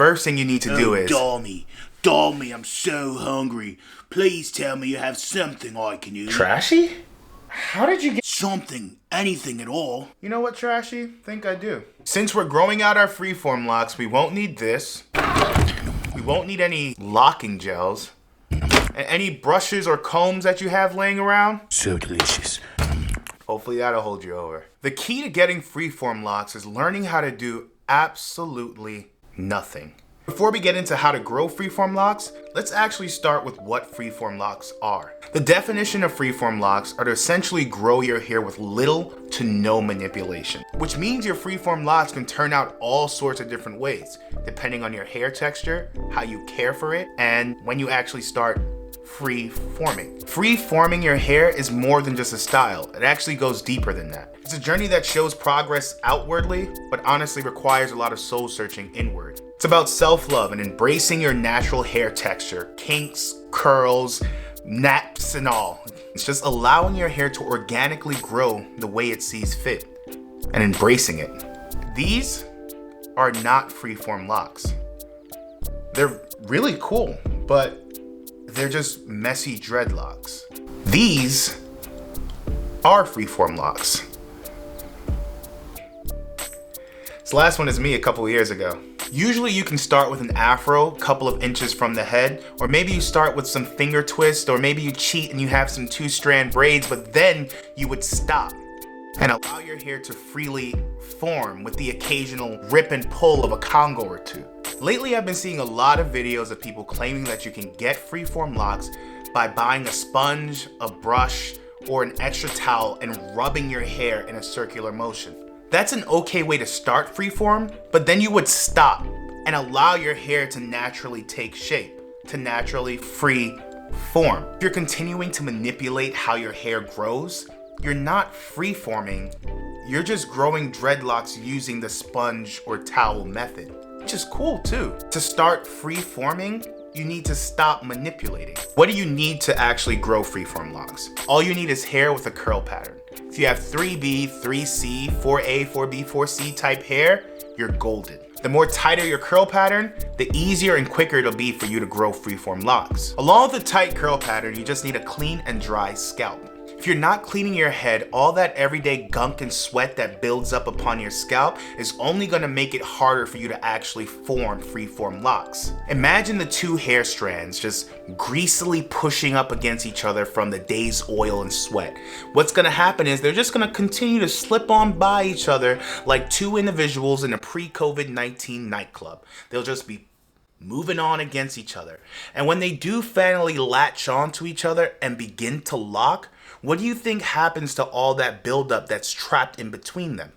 first thing you need to do is... DOMI, I'm so hungry. Please tell me you have something I can use. Trashy? How did you get... Something, anything at all. You know what, Trashy? Think I do. Since we're growing out our freeform locks, we won't need this. We won't need any locking gels. And any brushes or combs that you have laying around. So delicious. Hopefully that'll hold you over. The key to getting freeform locks is learning how to do absolutely nothing. Before we get into how to grow freeform locks, let's actually start with what freeform locks are. The definition of freeform locks are to essentially grow your hair with little to no manipulation, which means your freeform locks can turn out all sorts of different ways, depending on your hair texture, how you care for it, and when you actually start free forming. Free forming your hair is more than just a style. It actually goes deeper than that. It's a journey that shows progress outwardly, but honestly requires a lot of soul searching inward. It's about self-love and embracing your natural hair texture, kinks, curls, naps, and all. It's just allowing your hair to organically grow the way it sees fit and embracing it. These are not freeform locks. They're really cool, but they're just messy dreadlocks. These are freeform locks. This last one is me a couple years ago. Usually you can start with an afro, couple of inches from the head, or maybe you start with some finger twist, or maybe you cheat and you have some 2-strand braids, but then you would stop and allow your hair to freely form with the occasional rip and pull of a Congo or two. Lately, I've been seeing a lot of videos of people claiming that you can get freeform locks by buying a sponge, a brush, or an extra towel and rubbing your hair in a circular motion. That's an okay way to start freeform, but then you would stop and allow your hair to naturally take shape, to naturally free form. If you're continuing to manipulate how your hair grows, you're not freeforming, you're just growing dreadlocks using the sponge or towel method, which is cool too. To start freeforming, you need to stop manipulating. What do you need to actually grow freeform locks? All you need is hair with a curl pattern. If you have 3B, 3C, 4A, 4B, 4C type hair, you're golden. The more tighter your curl pattern, the easier and quicker it'll be for you to grow freeform locks. Along with the tight curl pattern, you just need a clean and dry scalp. If you're not cleaning your head, all that everyday gunk and sweat that builds up upon your scalp is only gonna make it harder for you to actually form freeform locks. Imagine the two hair strands just greasily pushing up against each other from the day's oil and sweat. What's gonna happen is they're just gonna continue to slip on by each other like two individuals in a pre-COVID-19 nightclub. They'll just be moving on against each other. And when they do finally latch onto each other and begin to lock, what do you think happens to all that buildup that's trapped in between them?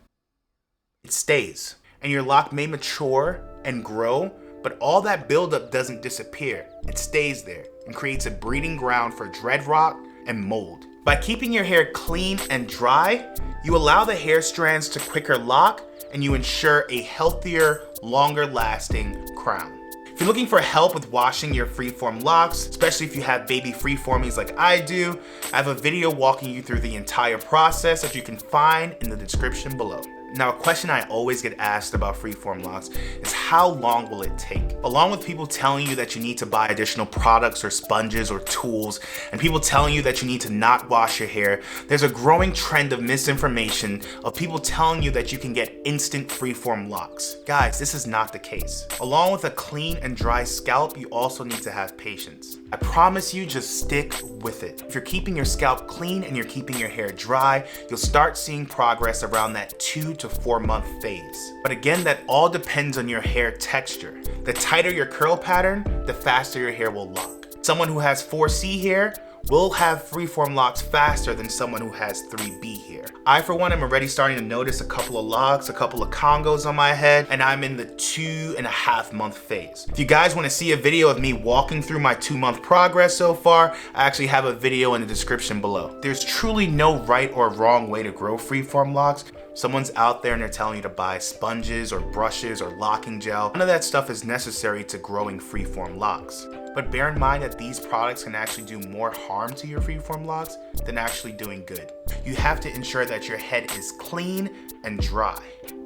It stays. And your lock may mature and grow, but all that buildup doesn't disappear. It stays there and creates a breeding ground for dread rot and mold. By keeping your hair clean and dry, you allow the hair strands to quicker lock and you ensure a healthier, longer lasting crown. If you're looking for help with washing your freeform locks, especially if you have baby freeformies like I do, I have a video walking you through the entire process that you can find in the description below. Now, a question I always get asked about freeform locks is how long will it take? Along with people telling you that you need to buy additional products or sponges or tools, and people telling you that you need to not wash your hair, there's a growing trend of misinformation of people telling you that you can get instant freeform locks. Guys, this is not the case. Along with a clean and dry scalp, you also need to have patience. I promise you, just stick with it. If you're keeping your scalp clean and you're keeping your hair dry, you'll start seeing progress around that 2 to 4 month phase. But again, that all depends on your hair texture. The tighter your curl pattern, the faster your hair will lock. Someone who has 4C hair will have freeform locks faster than someone who has 3B hair. I, for one, am already starting to notice a couple of locks, a couple of Congos on my head, and I'm in the 2.5 month phase. If you guys want to see a video of me walking through my 2-month progress so far, I actually have a video in the description below. There's truly no right or wrong way to grow freeform locks. Someone's out there and they're telling you to buy sponges or brushes or locking gel. None of that stuff is necessary to growing freeform locks. But bear in mind that these products can actually do more harm to your freeform locks than actually doing good. You have to ensure that your head is clean and dry.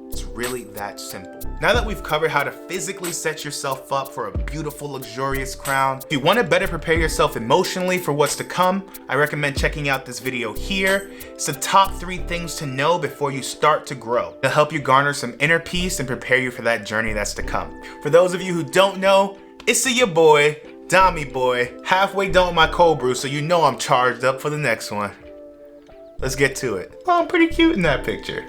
It's really that simple. Now that we've covered how to physically set yourself up for a beautiful, luxurious crown, if you want to better prepare yourself emotionally for what's to come, I recommend checking out this video here. It's the top 3 things to know before you start to grow. It'll help you garner some inner peace and prepare you for that journey that's to come. For those of you who don't know, it's your boy, DOMI boy, halfway done with my cold brew, so you know I'm charged up for the next one. Let's get to it. Oh, I'm pretty cute in that picture.